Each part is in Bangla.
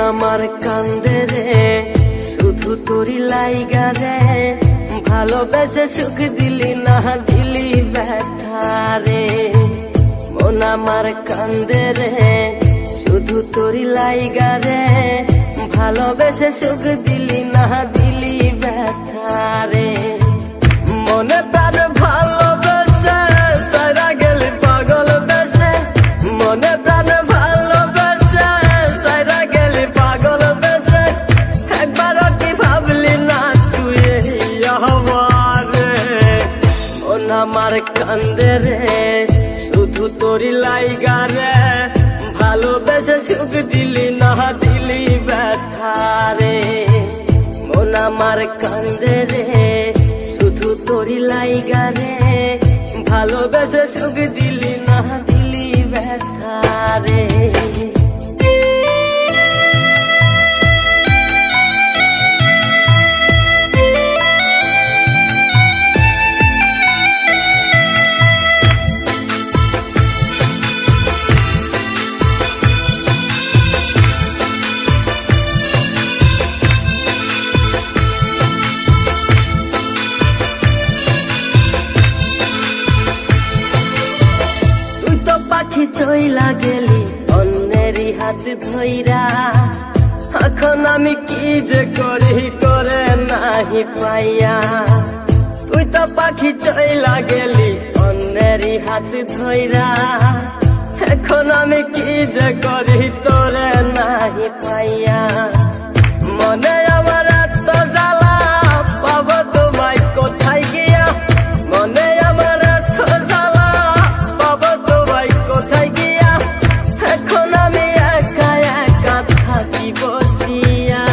আমার কান্দে রে শুধু তোরি লাইগা রে, ভালোবেসে সুখ দিলি না দিলি ব্যথা রে। মন আমার কান্দে রে শুধু তোরি লাইগা রে, ভালোবেসে সুখ দিলি না দিলি ব্যথা রে। মনে প্রাণ ভালোবেসে সারা গেলি পাগল বেশে, মনে প্রাণ ভালোবেসে সারা গেলি পাগল বেশে, একবারও কি ভাবলি না তুই আমারে। মন আমার কান্দে রে শুধু তোরি লাইগা রে, ভালোবেসে সুখ দিলি না দিলি ব্যথা রে। মন আমার কান্দে রে শুধু তোরি লাইগা রে, ভালোবেসে সুখ দিলি না দিলি ব্যথা রে। পাখি চইলা গেলি অন্যেরই হাত ধইরা, এখন আমি কি যে করি করে নাহি পাইয়া। তুই তো পাখি চইলা গেলি অন্যেরই হাত ধইরা, এখন আমি কি যে করি তোরে নাহি পাইয়া। মনে আমার এত জ্বালা পাবো তোমায় কোথায় গিয়া, মনে আমার এত জ্বালা পাবো তোমায় কোথায় গিয়া, এখন আমি একা একা থাকি বসিয়া।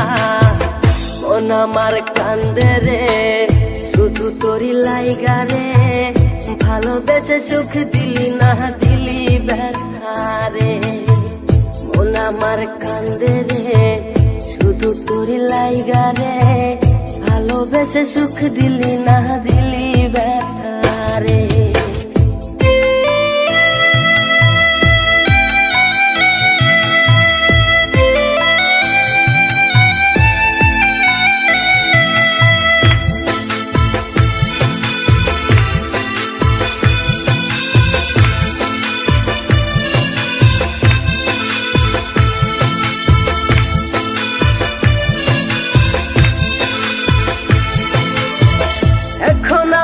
মন আমার কান্দে রে শুধু তোরি লাইগা রে, ভালোবেসে সুখ দিলি না দিলি ব্যথা রে। মন আমার কান্দে রে শুধু তোরি লাইগা রে, ভালোবেসে সুখ দিলি না দিলি ব্যথা রে।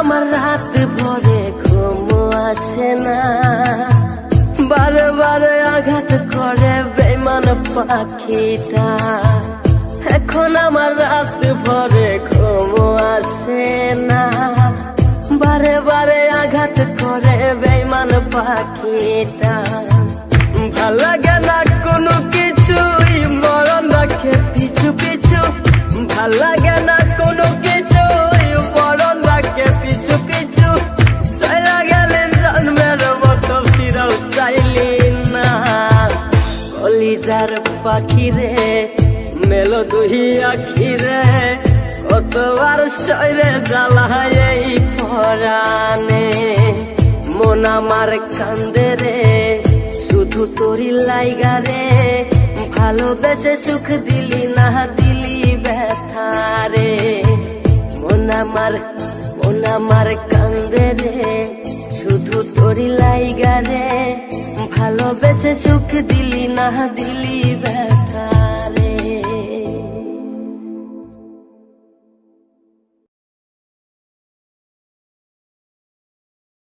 আমার রাত ভরে ঘুম আসে না, বারে বারে আঘাত করে বেমান পাখিটা। এখন আমার রাত ভরে ঘুম আসে না, বারে বারে আঘাত করে বেমান পাখিটা। ভাল লাগে না কোনো কিছুই মরণ রাখে পিছু পিছু, ভাল লাগে না কোনো কিছুই মরণ রাখে পিছু পিছু। চলা গেলে জন্মের মতো ফিরাও চাইলি না, কলিজার পাখি রে মেলো দুই আখি রে, কতবার শরীরে জ্বালায় এই পরাণে। মন আমার কান্দে রে শুধু তোরি লাইগা রে, ভালোবেসে সুখ দিলি না দিলি ব্যথা রে। মন আমার কান্দে রে শুধু তোরি লাইগা রে, ভালোবেসে সুখ দিলি না দিলি